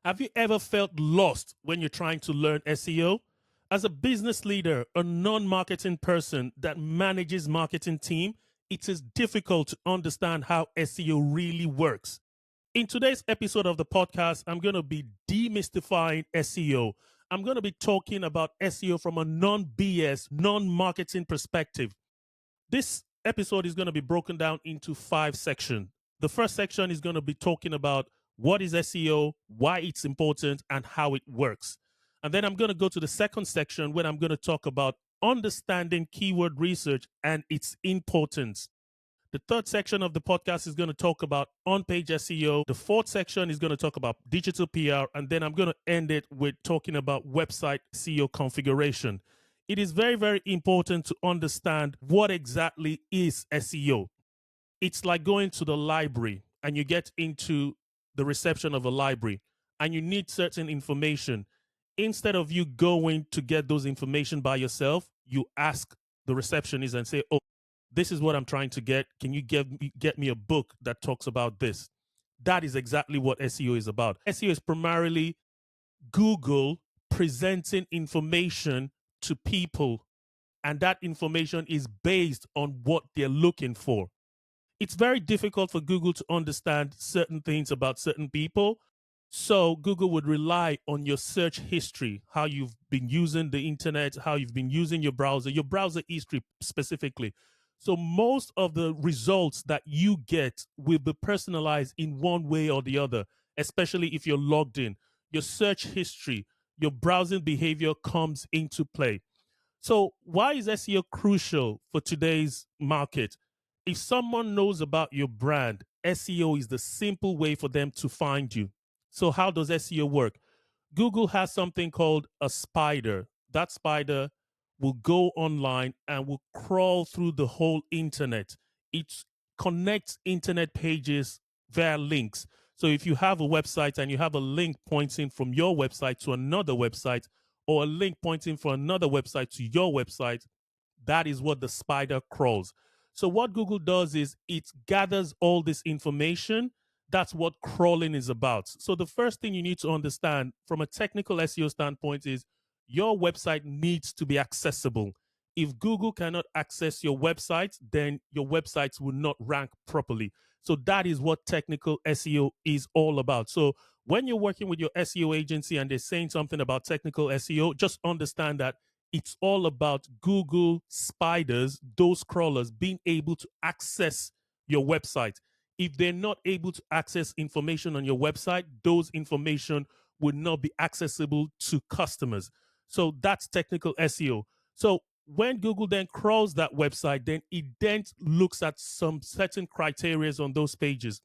Have you ever felt lost when you're trying to learn SEO? As a business leader, a non-marketing person that manages marketing team, it is difficult to understand how SEO really works. In today's episode of the podcast, I'm going to be demystifying SEO. I'm going to be talking about SEO from a non-BS, non-marketing perspective. This episode is going to be broken down into 5 sections. The first section is going to be talking about what is SEO, why it's important, and how it works. And then I'm going to go to the second section where I'm going to talk about understanding keyword research and its importance. The third section of the podcast is going to talk about on page SEO. The fourth section is going to talk about digital PR. And then I'm going to end it with talking about website SEO configuration. It is very, very important to understand what exactly is SEO. It's like going to the library and you get into the reception of a library and you need certain information. Instead of you going to get those information by yourself, you ask the receptionist and say, "Oh, this is what I'm trying to get. Can you get me a book that talks about this?" That is exactly what SEO is about. SEO is primarily Google presenting information to people, and that information is based on what they're looking for. It's very difficult for Google to understand certain things about certain people. So Google would rely on your search history, how you've been using the internet, how you've been using your browser history specifically. So most of the results that you get will be personalized in one way or the other, especially if you're logged in. Your search history, your browsing behavior comes into play. So, why is SEO crucial for today's market? If someone knows about your brand, SEO is the simple way for them to find you. So, how does SEO work? Google has something called a spider. That spider will go online and will crawl through the whole internet. It connects internet pages via links. So if you have a website and you have a link pointing from your website to another website, or a link pointing from another website to your website, that is what the spider crawls. So what Google does is it gathers all this information. That's what crawling is about. So the first thing you need to understand from a technical SEO standpoint is your website needs to be accessible. If Google cannot access your website, then your websites will not rank properly. So that is what technical SEO is all about. So when you're working with your SEO agency and they're saying something about technical SEO, just understand that it's all about Google spiders, those crawlers, being able to access your website. If they're not able to access information on your website, those information would not be accessible to customers. So that's technical SEO. So when Google then crawls that website, then it then looks at some certain criteria on those pages.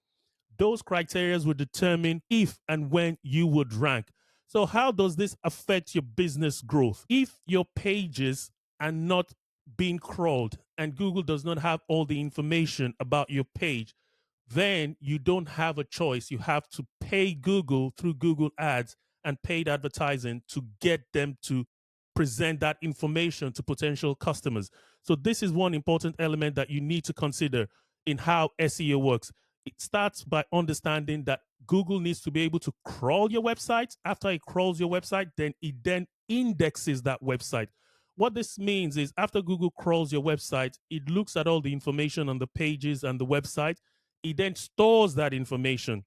Those criteria will determine if and when you would rank. So, how does this affect your business growth? If your pages are not being crawled and Google does not have all the information about your page, then you don't have a choice. You have to pay Google through Google Ads and paid advertising to get them to present that information to potential customers. So, this is one important element that you need to consider in how SEO works. It starts by understanding that Google needs to be able to crawl your website. After it crawls your website, then it then indexes that website. What this means is after Google crawls your website, it looks at all the information on the pages and the website. It then stores that information.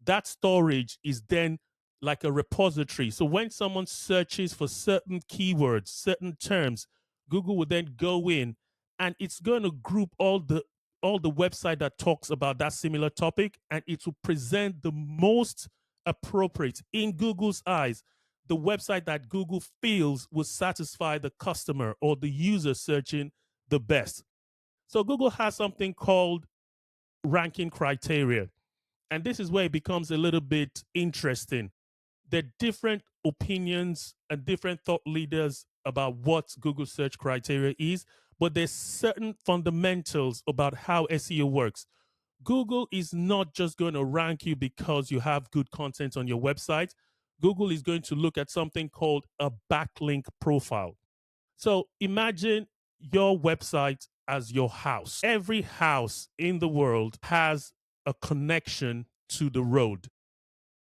That storage is then like a repository. So when someone searches for certain keywords, certain terms, Google will then go in and it's going to group all the website that talks about that similar topic, and it will present the most appropriate in Google's eyes, the website that Google feels will satisfy the customer or the user searching the best. So Google has something called ranking criteria. And this is where it becomes a little bit interesting. There are different opinions and different thought leaders about what Google search criteria is, but there's certain fundamentals about how SEO works. Google is not just going to rank you because you have good content on your website. Google is going to look at something called a backlink profile. So imagine your website as your house. Every house in the world has a connection to the road.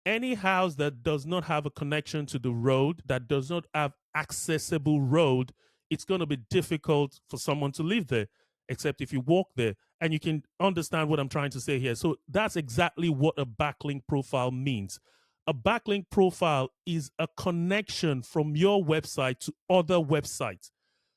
Any house that does not have a connection to the road, that does not have accessible road, it's going to be difficult for someone to live there, except if you walk there. And you can understand what I'm trying to say here. So that's exactly what a backlink profile means. A backlink profile is a connection from your website to other websites.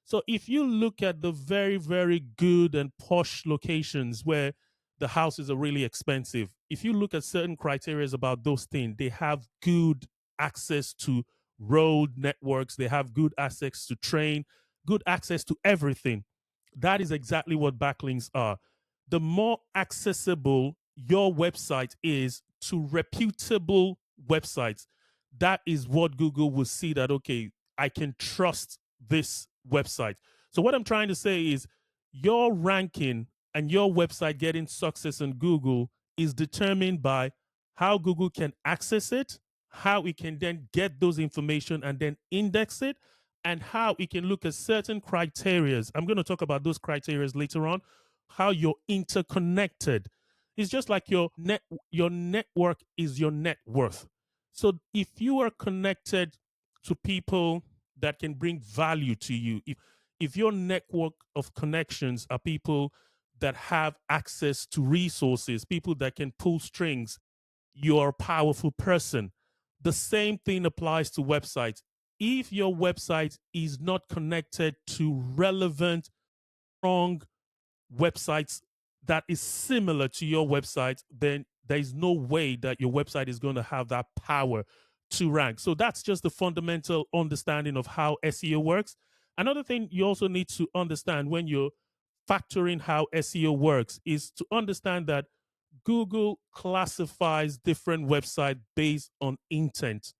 So if you look at the very, very good and posh locations where the houses are really expensive, if you look at certain criteria about those things, they have good access to road networks, they have good access to train, good access to everything. That is exactly what backlinks are. The more accessible your website is to reputable websites, that is what Google will see that, okay, I can trust this website. So, what I'm trying to say is your ranking and your website getting success on Google is determined by how Google can access it, how it can then get those information and then index it, and how it can look at certain criterias. I'm going to talk about those criterias later on, how you're interconnected. It's just like your network is your net worth. So if you are connected to people that can bring value to you, if your network of connections are people that have access to resources, people that can pull strings, you're a powerful person. The same thing applies to websites. If your website is not connected to relevant, strong websites that is similar to your website, then there is no way that your website is going to have that power to rank. So that's just the fundamental understanding of how SEO works. Another thing you also need to understand when you're factoring how SEO works is to understand that Google classifies different websites based on intent.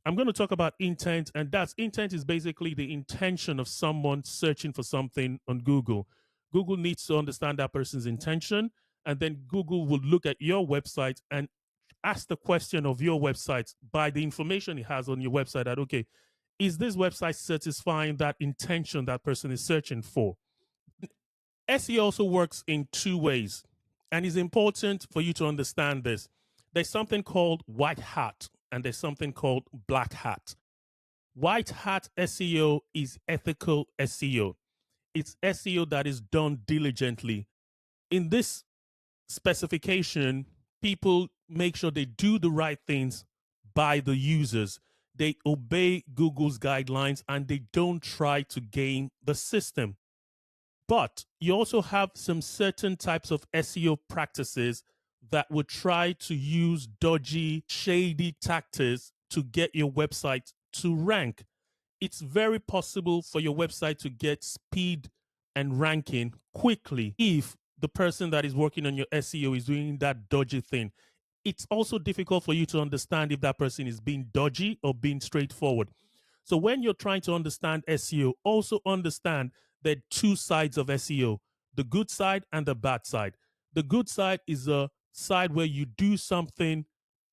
I'm going to talk about intent, and that's intent is basically the intention of someone searching for something on Google. Google needs to understand that person's intention, and then Google will look at your website and ask the question of your website by the information it has on your website that, okay, is this website satisfying that intention that person is searching for? SEO also works in two ways, and it's important for you to understand this. There's something called white hat, and there's something called black hat. White hat SEO is ethical SEO. It's SEO that is done diligently. In this specification, people make sure they do the right things by the users. They obey Google's guidelines and they don't try to game the system. But you also have some certain types of SEO practices that would try to use dodgy, shady tactics to get your website to rank. It's very possible for your website to get speed and ranking quickly if the person that is working on your SEO is doing that dodgy thing. It's also difficult for you to understand if that person is being dodgy or being straightforward. So when you're trying to understand SEO, also understand there are two sides of SEO, the good side and the bad side. The good side is a side where you do something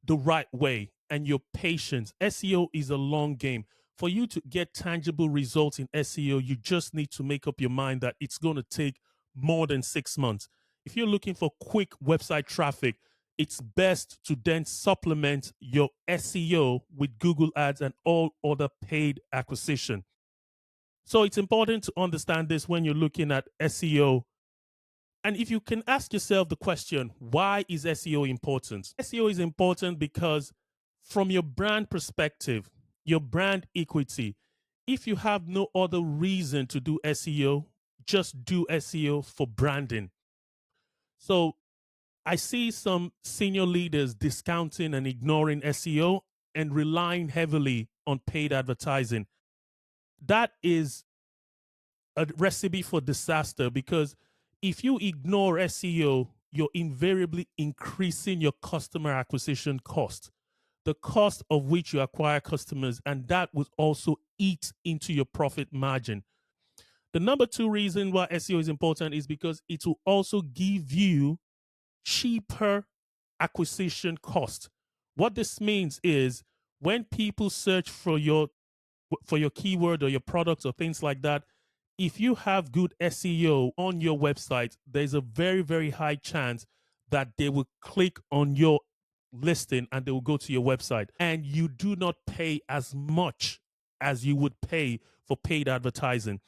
the right way and you're patient. SEO is a long game. For you to get tangible results in SEO, you just need to make up your mind that it's going to take more than 6 months. If you're looking for quick website traffic, it's best to then supplement your SEO with Google Ads and all other paid acquisition. So it's important to understand this when you're looking at SEO. And if you can ask yourself the question, why is SEO important? SEO is important because, from your brand perspective, your brand equity, if you have no other reason to do SEO, just do SEO for branding. So I see some senior leaders discounting and ignoring SEO and relying heavily on paid advertising. That is a recipe for disaster because if you ignore SEO, you're invariably increasing your customer acquisition cost, the cost of which you acquire customers, and that would also eat into your profit margin. The number two reason why SEO is important is because it will also give you cheaper acquisition cost. What this means is when people search for your keyword or your products or things like that, if you have good SEO on your website, there's a very, very high chance that they will click on your listing and they will go to your website. And you do not pay as much as you would pay for paid advertising.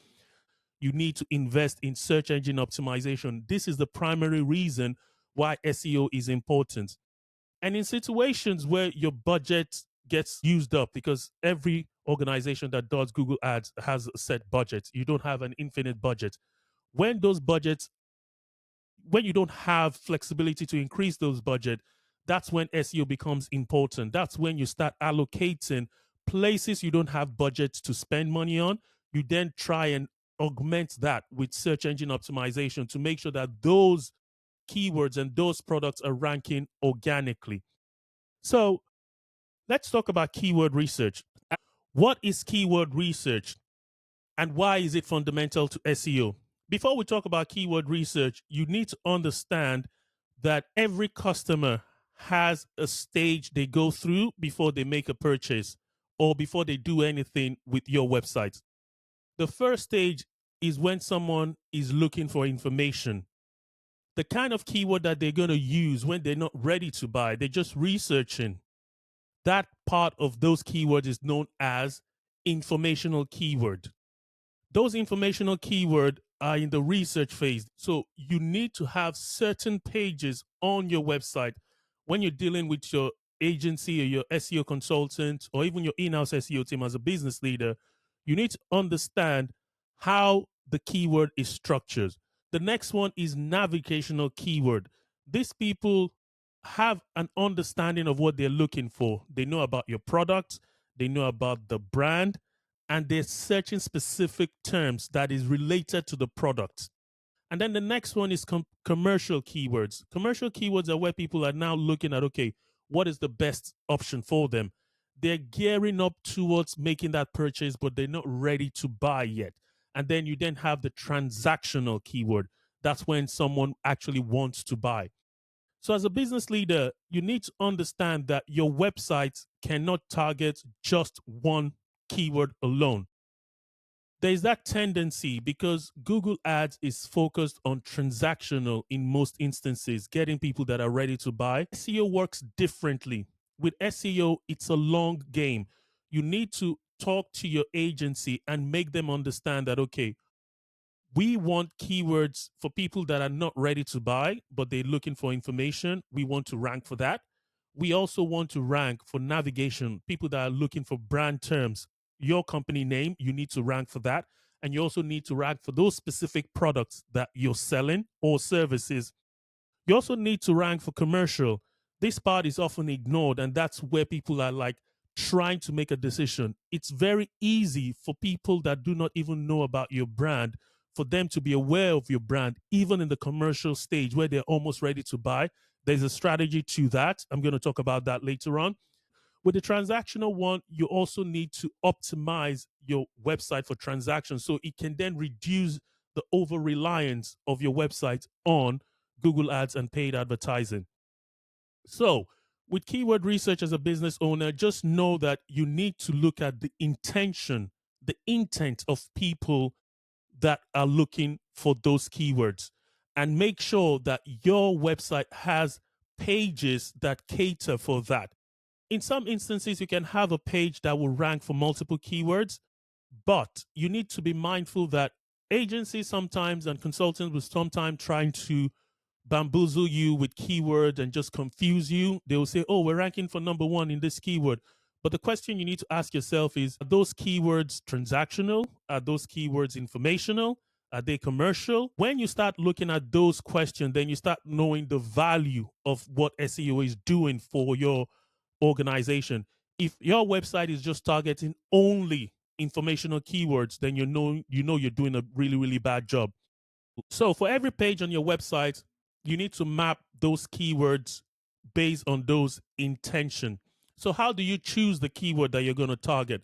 You need to invest in search engine optimization. This is the primary reason why SEO is important. And in situations where your budget gets used up, because every organization that does Google Ads has a set budget, you don't have an infinite budget. When those budgets, when you don't have flexibility to increase those budget, that's when SEO becomes important. That's when you start allocating places you don't have budget to spend money on. You then try and augment that with search engine optimization to make sure that those keywords and those products are ranking organically. So let's talk about keyword research. What is keyword research and why is it fundamental to SEO? Before we talk about keyword research, you need to understand that every customer has a stage they go through before they make a purchase or before they do anything with your website. The first stage is when someone is looking for information. The kind of keyword that they're going to use when they're not ready to buy, they're just researching. That part of those keywords is known as informational keyword. Those informational keywords are in the research phase. So you need to have certain pages on your website when you're dealing with your agency or your SEO consultant or even your in-house SEO team as a business leader. You need to understand how the keyword is structured. The next one is navigational keyword. These people have an understanding of what they're looking for. They know about your product, they know about the brand, and they're searching specific terms that is related to the product. And then the next one is commercial keywords. Commercial keywords are where people are now looking at, okay, what is the best option for them? They're gearing up towards making that purchase, but they're not ready to buy yet. And then you then have the transactional keyword. That's when someone actually wants to buy. So, as a business leader, you need to understand that your website cannot target just one keyword alone. There's that tendency because Google Ads is focused on transactional in most instances, getting people that are ready to buy. SEO works differently. With SEO, it's a long game. You need to talk to your agency and make them understand that, okay, we want keywords for people that are not ready to buy, but they're looking for information. We want to rank for that. We also want to rank for navigation, people that are looking for brand terms. Your company name, you need to rank for that. And you also need to rank for those specific products that you're selling or services. You also need to rank for commercial. This part is often ignored, and that's where people are like trying to make a decision. It's very easy for people that do not even know about your brand for them to be aware of your brand, even in the commercial stage where they're almost ready to buy. There's a strategy to that. I'm going to talk about that later on. With the transactional one, you also need to optimize your website for transactions so it can then reduce the over reliance of your website on Google Ads and paid advertising. So, with keyword research as a business owner, just know that you need to look at the intention, the intent of people that are looking for those keywords and make sure that your website has pages that cater for that. In some instances, you can have a page that will rank for multiple keywords, but you need to be mindful that agencies sometimes and consultants will sometimes trying to bamboozle you with keywords and just confuse you. They will say, oh, we're ranking for number one in this keyword. But the question you need to ask yourself is, are those keywords transactional? Are those keywords informational? Are they commercial? When you start looking at those questions, then you start knowing the value of what SEO is doing for your organization. If your website is just targeting only informational keywords, then you know you're doing a really, really bad job. So for every page on your website, you need to map those keywords based on those intention. So how do you choose the keyword that you're going to target?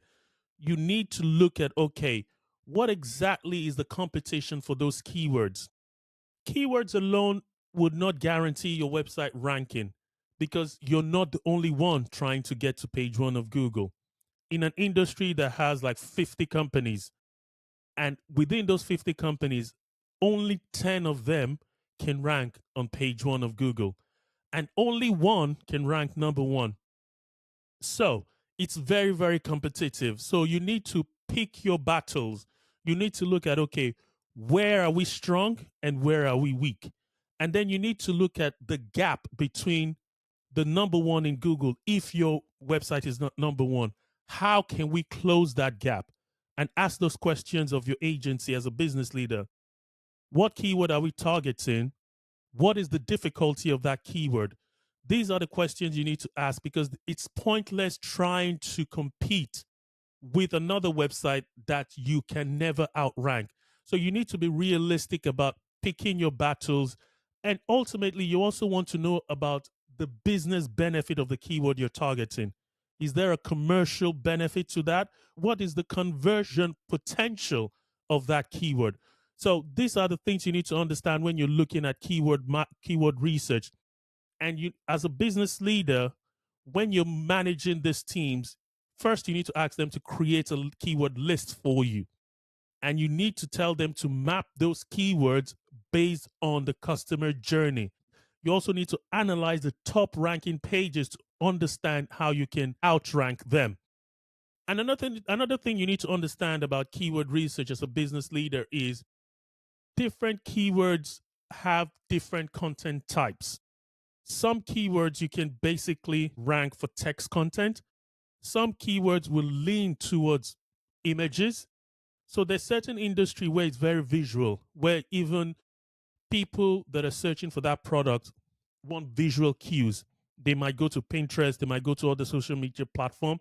You need to look at, okay, what exactly is the competition for those keywords? Keywords alone would not guarantee your website ranking because you're not the only one trying to get to page one of Google. In an industry that has like 50 companies, and within those 50 companies, only 10 of them can rank on page one of Google. and only one can rank number one. So it's very, very competitive. So you need to pick your battles. You need to look at, okay, where are we strong and where are we weak? And then you need to look at the gap between the number one in Google. If your website is not number one, how can we close that gap? And ask those questions of your agency as a business leader. What keyword are we targeting? What is the difficulty of that keyword? These are the questions you need to ask, because it's pointless trying to compete with another website that you can never outrank. So you need to be realistic about picking your battles. And ultimately, you also want to know about the business benefit of the keyword you're targeting. Is there a commercial benefit to that? What is the conversion potential of that keyword? So these are the things you need to understand when you're looking at keyword research. And you, as a business leader, when you're managing these teams, first you need to ask them to create a keyword list for you, and you need to tell them to map those keywords based on the customer journey. You also need to analyze the top ranking pages to understand how you can outrank them. And another thing you need to understand about keyword research as a business leader is different keywords have different content types. Some keywords you can basically rank for text content. Some keywords will lean towards images. So there's certain industry where it's very visual, where even people that are searching for that product want visual cues. They might go to Pinterest, they might go to other social media platform.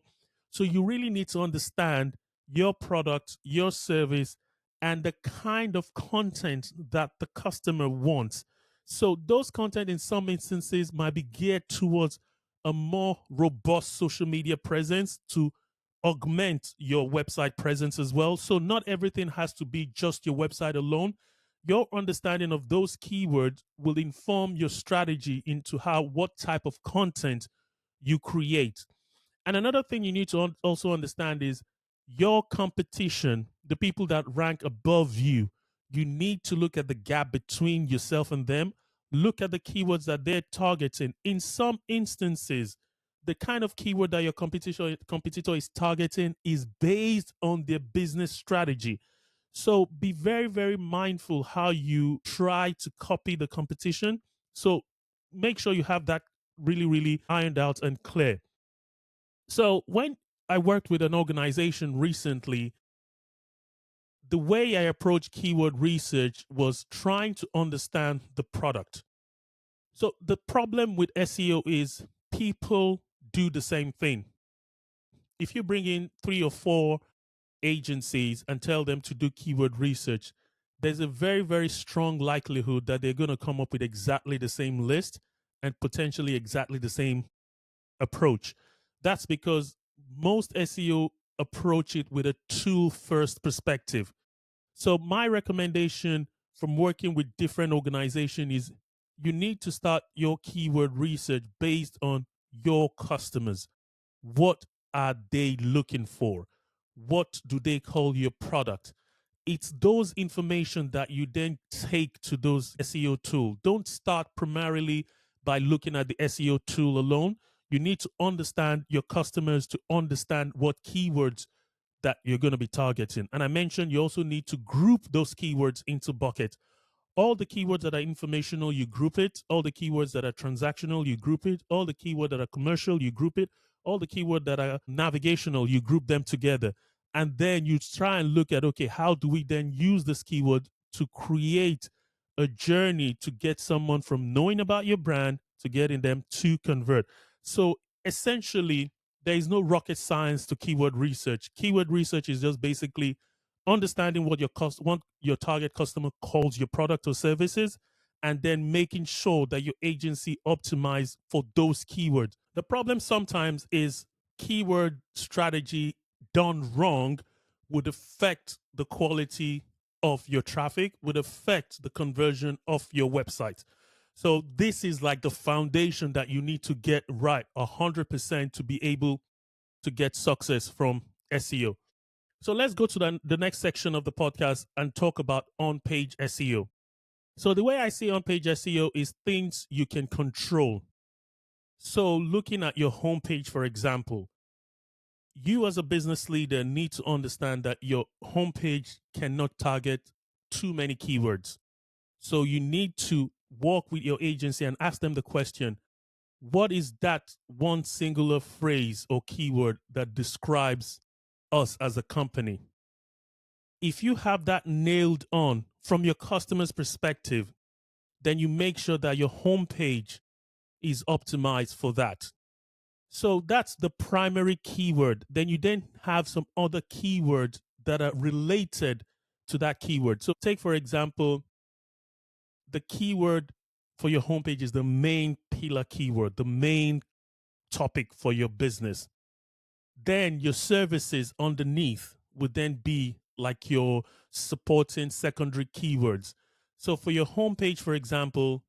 So you really need to understand your product, your service, and the kind of content that the customer wants. So those content in some instances might be geared towards a more robust social media presence to augment your website presence as well. So not everything has to be just your website alone. Your understanding of those keywords will inform your strategy into how what type of content you create. And another thing you need to also understand is your competition, the people that rank above you. You need to look at the gap between yourself and them. Look at the keywords that they're targeting. In some instances, the kind of keyword that your competitor is targeting is based on their business strategy. So be very, very mindful how you try to copy the competition. So make sure you have that really, really ironed out and clear. So when I worked with an organization recently, the way I approached keyword research was trying to understand the product. So the problem with SEO is people do the same thing. If you bring in 3 or 4 agencies and tell them to do keyword research, there's a very, very strong likelihood that they're going to come up with exactly the same list and potentially exactly the same approach. That's because most SEO approach it with a tool first perspective. So my recommendation from working with different organizations is you need to start your keyword research based on your customers. What are they looking for? What do they call your product? It's those information that you then take to those SEO tool. Don't start primarily by looking at the SEO tool alone. You need to understand your customers to understand what keywords that you're going to be targeting. And I mentioned you also need to group those keywords into buckets. All the keywords that are informational, you group it. All the keywords that are transactional, you group it. All the keywords that are commercial, you group it. All the keywords that are navigational, you group them together. And then you try and look at, okay, how do we then use this keyword to create a journey to get someone from knowing about your brand to getting them to convert? So essentially, there is no rocket science to keyword research. Keyword research is just basically understanding what your target customer calls your product or services, and then making sure that your agency optimize for those keywords. The problem sometimes is keyword strategy done wrong would affect the quality of your traffic, would affect the conversion of your website. So this is like the foundation that you need to get right 100% to be able to get success from SEO. So let's go to the next section of the podcast and talk about on page SEO. So, the way I see on page SEO is things you can control. So, looking at your homepage, for example, you as a business leader need to understand that your homepage cannot target too many keywords. So, you need to walk with your agency and ask them the question, what is that one singular phrase or keyword that describes us as a company? If you have that nailed on from your customer's perspective, then you make sure that your homepage is optimized for that. So that's the primary keyword. Then you then have some other keywords that are related to that keyword. So take, for example, the keyword for your homepage is the main pillar keyword, the main topic for your business. Then your services underneath would then be like your supporting secondary keywords. So for your homepage, for example,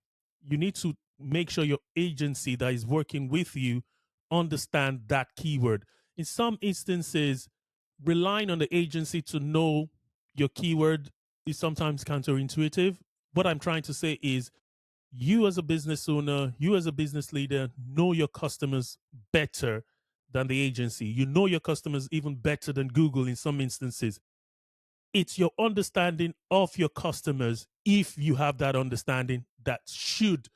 you need to make sure your agency that is working with you understand that keyword. In some instances, relying on the agency to know your keyword is sometimes counterintuitive. What I'm trying to say is you as a business owner, you as a business leader, know your customers better than the agency. You know your customers even better than Google in some instances. It's your understanding of your customers, if you have that understanding, that should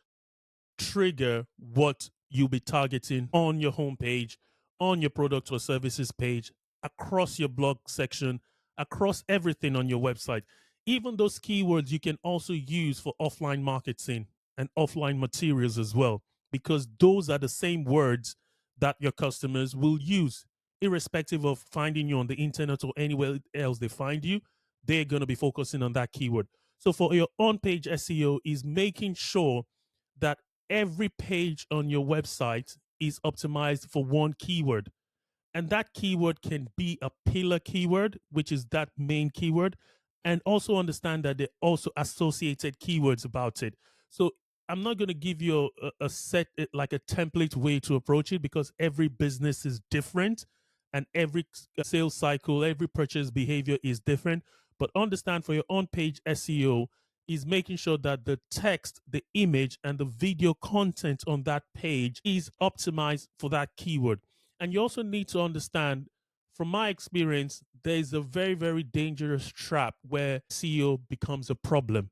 trigger what you'll be targeting on your homepage, on your product or services page, across your blog section, across everything on your website. Even those keywords you can also use for offline marketing and offline materials as well, because those are the same words that your customers will use, irrespective of finding you on the internet or anywhere else they find you. They're going to be focusing on that keyword. So for your on-page SEO is making sure that every page on your website is optimized for one keyword. And that keyword can be a pillar keyword, which is that main keyword. And also understand that there are also associated keywords about it. So I'm not going to give you a set, like a template way to approach it, because every business is different and every sales cycle, every purchase behavior is different. But understand, for your on page SEO, is making sure that the text, the image, and the video content on that page is optimized for that keyword. And you also need to understand, from my experience, there's a very, very dangerous trap where SEO becomes a problem.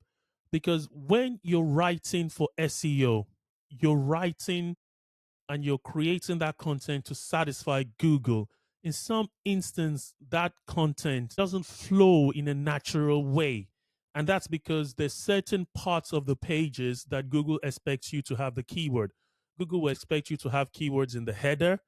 Because when you're writing for SEO, you're writing and you're creating that content to satisfy Google. In some instance, that content doesn't flow in a natural way. And that's because there's certain parts of the pages that Google expects you to have the keyword. Google will expect you to have keywords in the header,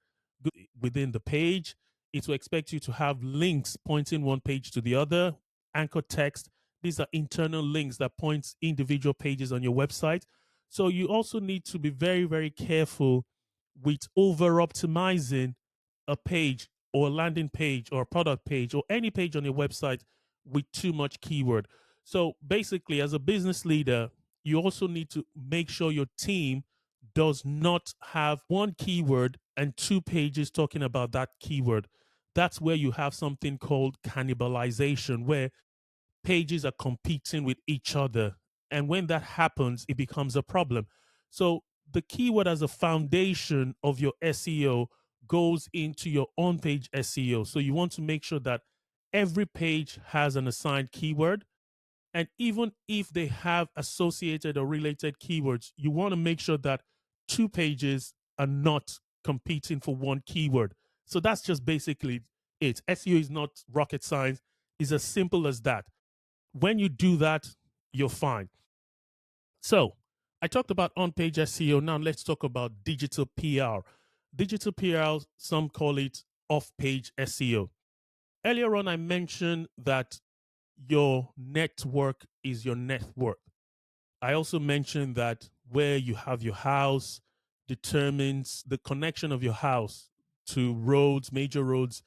within the page. It will expect you to have links pointing one page to the other, anchor text. These are internal links that points individual pages on your website. So you also need to be very, very careful with over optimizing a page or a landing page or a product page or any page on your website with too much keyword. So basically, as a business leader, you also need to make sure your team does not have one keyword and two pages talking about that keyword. That's where you have something called cannibalization, where pages are competing with each other. And when that happens, it becomes a problem. So the keyword as a foundation of your SEO goes into your on page SEO. So you want to make sure that every page has an assigned keyword. And even if they have associated or related keywords, you want to make sure that two pages are not competing for one keyword. So that's just basically it. SEO is not rocket science, it's as simple as that. When you do that, you're fine. So I talked about on page SEO. Now let's talk about digital PR. Digital PR, some call it off page SEO. Earlier on, I mentioned that your network is your net worth. I also mentioned that where you have your house determines the connection of your house to roads, major roads,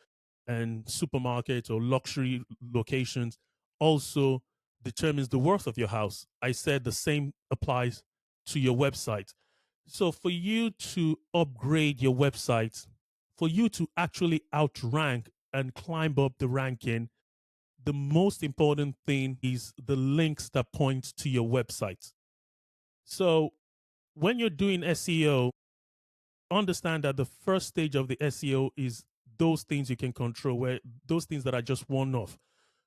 and supermarkets or luxury locations also determines the worth of your house. I said the same applies to your website. So for you to upgrade your website, for you to actually outrank and climb up the ranking, the most important thing is the links that point to your website. So when you're doing SEO, understand that the first stage of the SEO is those things you can control, where those things that are just one off,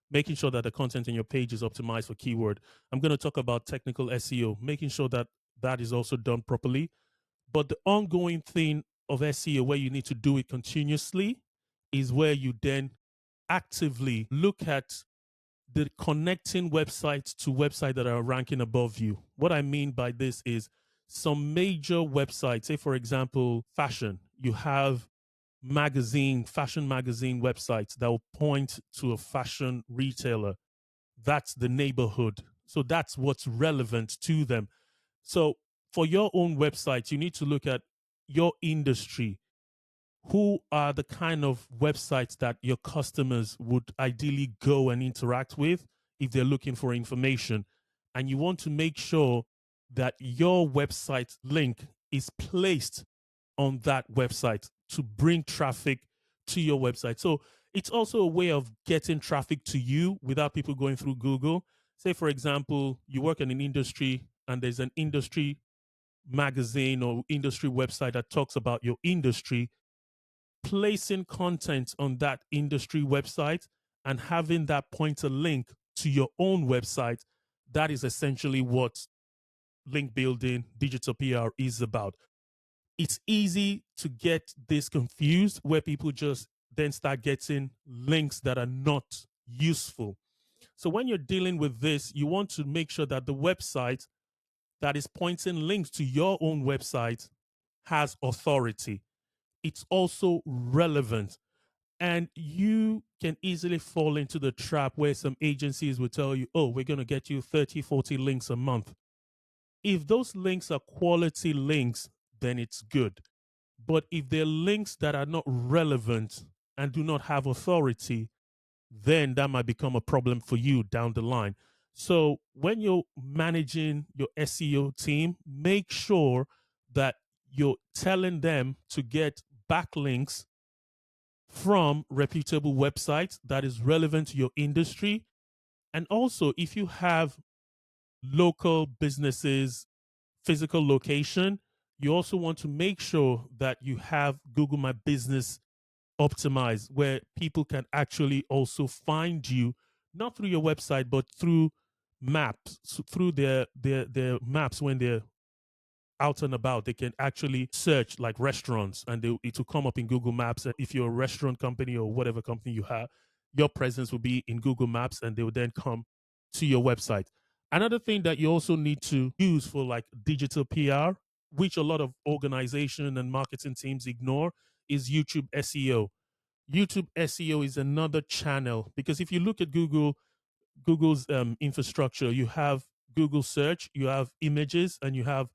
making sure that the content in your page is optimized for keyword. I'm going to talk about technical SEO, making sure that that is also done properly. But the ongoing thing of SEO, where you need to do it continuously, is where you then actively look at the connecting websites to websites that are ranking above you. What I mean by this is some major websites, say for example, fashion, you have fashion magazine websites that will point to a fashion retailer. That's the neighborhood. So that's what's relevant to them. So for your own website, you need to look at your industry. Who are the kind of websites that your customers would ideally go and interact with if they're looking for information? And you want to make sure that your website link is placed on that website to bring traffic to your website. So it's also a way of getting traffic to you without people going through Google. Say, for example, you work in an industry and there's an industry magazine or industry website that talks about your industry. Placing content on that industry website and having that pointer link to your own website, that is essentially what link building, digital PR is about. It's easy to get this confused where people just then start getting links that are not useful. So when you're dealing with this, you want to make sure that the website that is pointing links to your own website has authority. It's also relevant. And you can easily fall into the trap where some agencies will tell you, oh, we're going to get you 30, 40 links a month. If those links are quality links, then it's good. But if they're links that are not relevant and do not have authority, then that might become a problem for you down the line. So when you're managing your SEO team, make sure that you're telling them to get backlinks from reputable websites that is relevant to your industry. And also, if you have local businesses, physical location, you also want to make sure that you have Google My Business optimized, where people can actually also find you, not through your website, but through maps, through their maps when they're out and about. They can actually search like restaurants and it will come up in Google Maps. And if you're a restaurant company or whatever company you have, your presence will be in Google Maps and they will then come to your website. Another thing that you also need to use for like digital PR, which a lot of organization and marketing teams ignore, is YouTube SEO. YouTube SEO is another channel because if you look at Google's infrastructure, you have Google search, you have images, and you have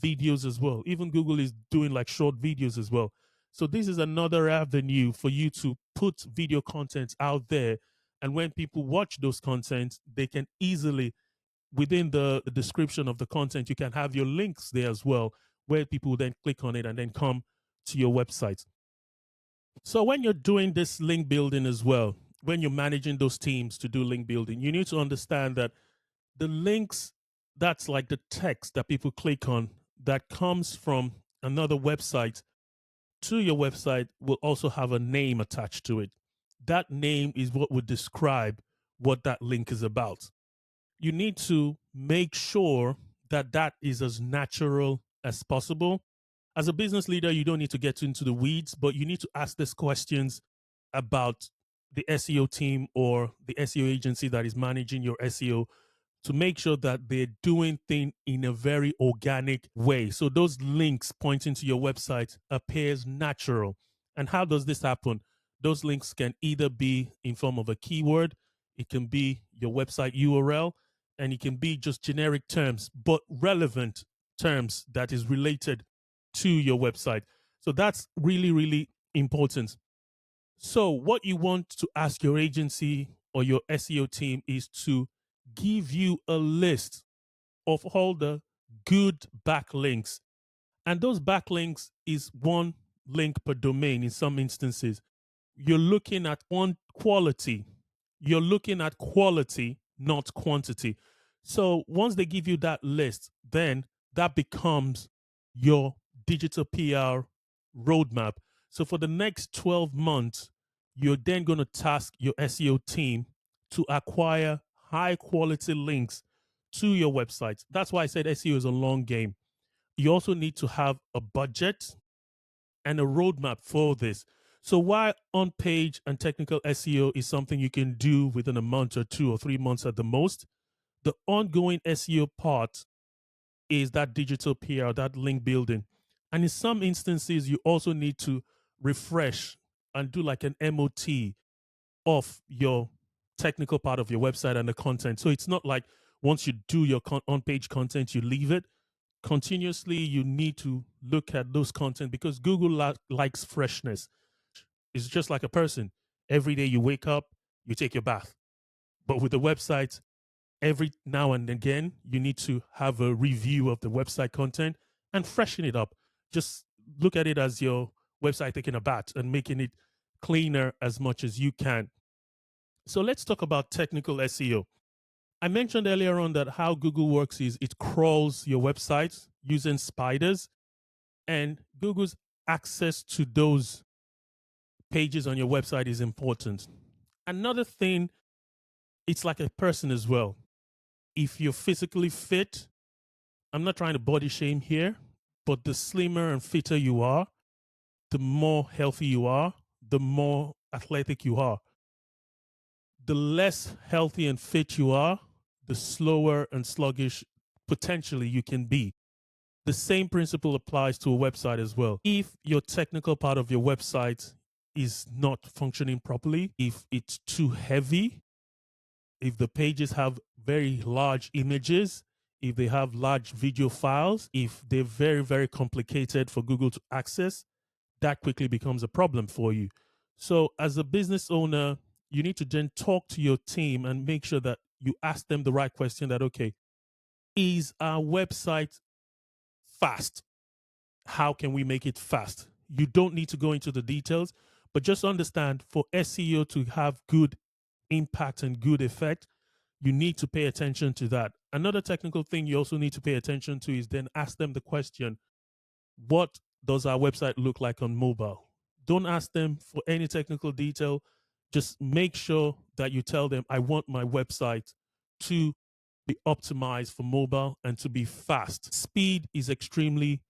videos as well. Even Google is doing like short videos as well. So this is another avenue for you to put video content out there. And when people watch those content, they can easily, within the description of the content, you can have your links there as well, where people will then click on it and then come to your website. So when you're doing this link building as well, when you're managing those teams to do link building, you need to understand that the links, that's like the text that people click on that comes from another website to your website, will also have a name attached to it. That name is what would describe what that link is about. You need to make sure that that is as natural as possible. As a business leader, you don't need to get into the weeds, but you need to ask these questions about the SEO team or the SEO agency that is managing your SEO to make sure that they're doing things in a very organic way. So those links pointing to your website appears natural. And how does this happen? Those links can either be in form of a keyword, it can be your website URL, and it can be just generic terms, but relevant terms that is related to your website. So that's really, really important. So, what you want to ask your agency or your SEO team is to give you a list of all the good backlinks. And those backlinks is one link per domain in some instances. You're looking at one quality. You're looking at quality, not quantity. So once they give you that list, then that becomes your digital PR roadmap. So for the next 12 months, you're then going to task your SEO team to acquire high quality links to your website. That's why I said SEO is a long game. You also need to have a budget and a roadmap for this. So while on page and technical SEO is something you can do within a month or 2 or 3 months at the most, the ongoing SEO part is that digital PR, that link building. And in some instances, you also need to refresh and do like an MOT of your technical part of your website and the content. So it's not like once you do your on page content, you leave it. Continuously, you need to look at those content because Google likes freshness. It's just like a person. Every day you wake up, you take your bath. But with the website, every now and again, you need to have a review of the website content and freshen it up. Just look at it as your website taking a bath and making it cleaner as much as you can. So let's talk about technical SEO. I mentioned earlier on that how Google works is it crawls your website using spiders, and Google's access to those pages on your website is important. Another thing, it's like a person as well. If you're physically fit, I'm not trying to body shame here, but the slimmer and fitter you are, the more healthy you are, the more athletic you are. The less healthy and fit you are, the slower and sluggish potentially you can be. The same principle applies to a website as well. If your technical part of your website is not functioning properly, if it's too heavy, if the pages have very large images, if they have large video files, if they're very, very complicated for Google to access, that quickly becomes a problem for you. So, as a business owner, you need to then talk to your team and make sure that you ask them the right question that, okay, is our website fast? How can we make it fast? You don't need to go into the details, but just understand for SEO to have good impact and good effect, you need to pay attention to that. Another technical thing you also need to pay attention to is then ask them the question, what does our website look like on mobile? Don't ask them for any technical detail. Just make sure that you tell them, I want my website to be optimized for mobile and to be fast. Speed is extremely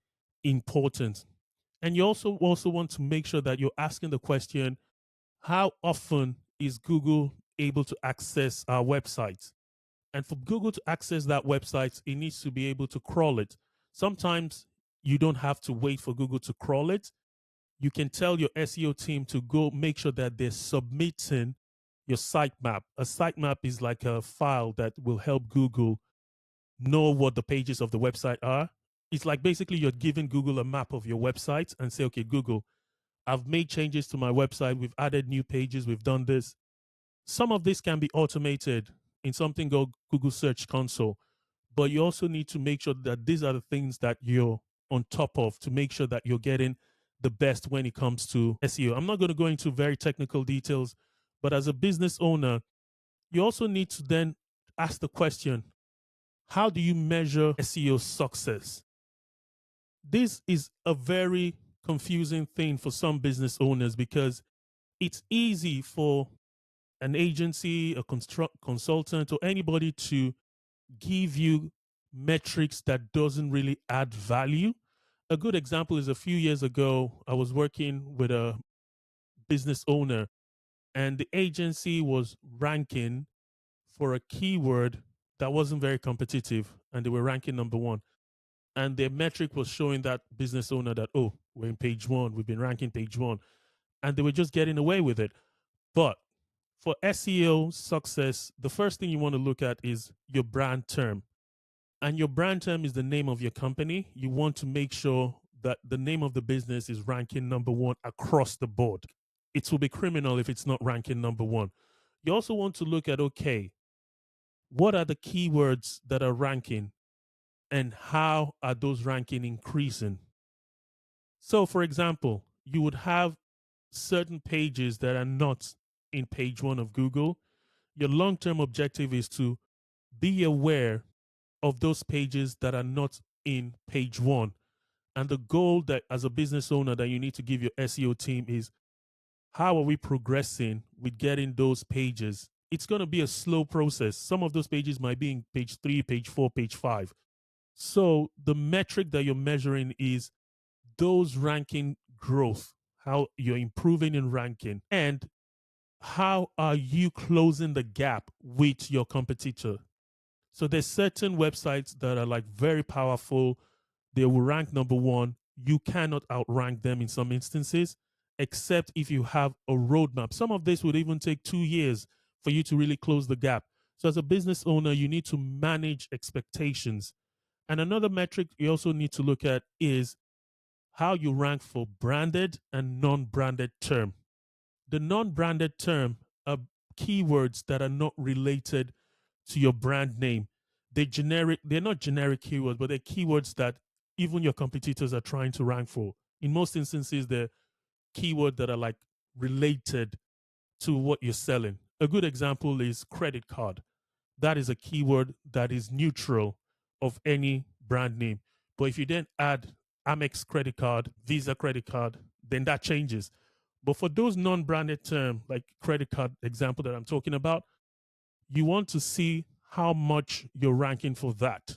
important. And you also want to make sure that you're asking the question, how often is Google able to access our website? And for Google to access that website, it needs to be able to crawl it. Sometimes you don't have to wait for Google to crawl it. You can tell your SEO team to go make sure that they're submitting your sitemap. A sitemap is like a file that will help Google know what the pages of the website are. It's like basically you're giving Google a map of your website and say, okay, Google, I've made changes to my website. We've added new pages. We've done this. Some of this can be automated in something called Google Search Console, but you also need to make sure that these are the things that you're on top of to make sure that you're getting the best when it comes to SEO. I'm not going to go into very technical details, but as a business owner, you also need to then ask the question, how do you measure SEO success? This is a very confusing thing for some business owners because it's easy for an agency, a consultant, or anybody to give you metrics that doesn't really add value. A good example is a few years ago, I was working with a business owner, and the agency was ranking for a keyword that wasn't very competitive, and they were ranking number one. And their metric was showing that business owner that, oh, we're in page one, we've been ranking page one, and they were just getting away with it. But for SEO success, the first thing you want to look at is your brand term. And your brand term is the name of your company. You want to make sure that the name of the business is ranking number one across the board. It will be criminal if it's not ranking number one. You also want to look at, okay, what are the keywords that are ranking and how are those ranking increasing? So, for example, you would have certain pages that are not in page one of Google. Your long term objective is to be aware of those pages that are not in page one And the goal that as a business owner that you need to give your SEO team is, how are we progressing with getting those pages? It's going to be a slow process. Some of those pages might be in page 3, page 4, page 5. So the metric that you're measuring is those ranking growth, how you're improving in ranking, and how are you closing the gap with your competitor. So there's certain websites that are like very powerful. They will rank number one. You cannot outrank them in some instances, except if you have a roadmap. Some of this would even take 2 years for you to really close the gap. So as a business owner, you need to manage expectations. And another metric you also need to look at is how you rank for branded and non-branded term. The non-branded term are keywords that are not related to your brand name. They're not generic keywords, but they're keywords that even your competitors are trying to rank for. In most instances, they're keywords that are like related to what you're selling. A good example is credit card. That is a keyword that is neutral of any brand name. But if you then add Amex credit card, Visa credit card, then that changes. But for those non-branded term, like credit card example that I'm talking about, you want to see how much you're ranking for that.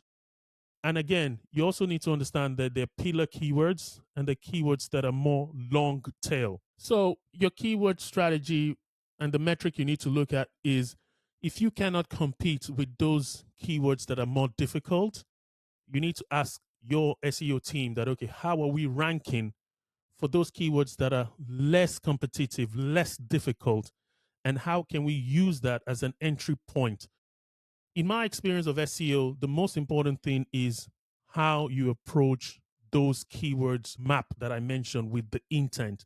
And again, you also need to understand that they're pillar keywords and the keywords that are more long tail. So your keyword strategy and the metric you need to look at is, if you cannot compete with those keywords that are more difficult, you need to ask your SEO team that, okay, how are we ranking for those keywords that are less competitive, less difficult, and how can we use that as an entry point? In my experience of SEO, the most important thing is how you approach those keywords map that I mentioned with the intent: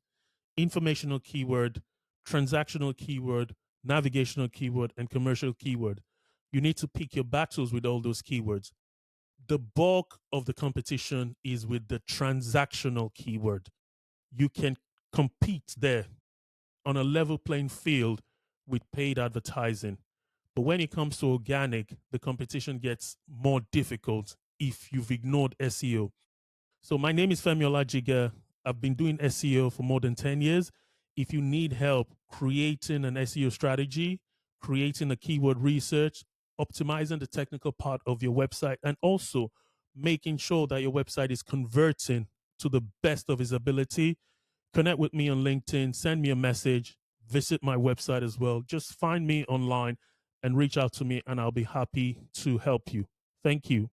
informational keyword, transactional keyword, navigational keyword, and commercial keyword. You need to pick your battles with all those keywords. The bulk of the competition is with the transactional keyword. You can compete there on a level playing field with paid advertising. But when it comes to organic, the competition gets more difficult if you've ignored SEO. So my name is Femi Olajiga. I've been doing SEO for more than 10 years. If you need help creating an SEO strategy, creating a keyword research, optimizing the technical part of your website, and also making sure that your website is converting to the best of its ability, connect with me on LinkedIn, send me a message, visit my website as well. Just find me online and reach out to me, and I'll be happy to help you. Thank you.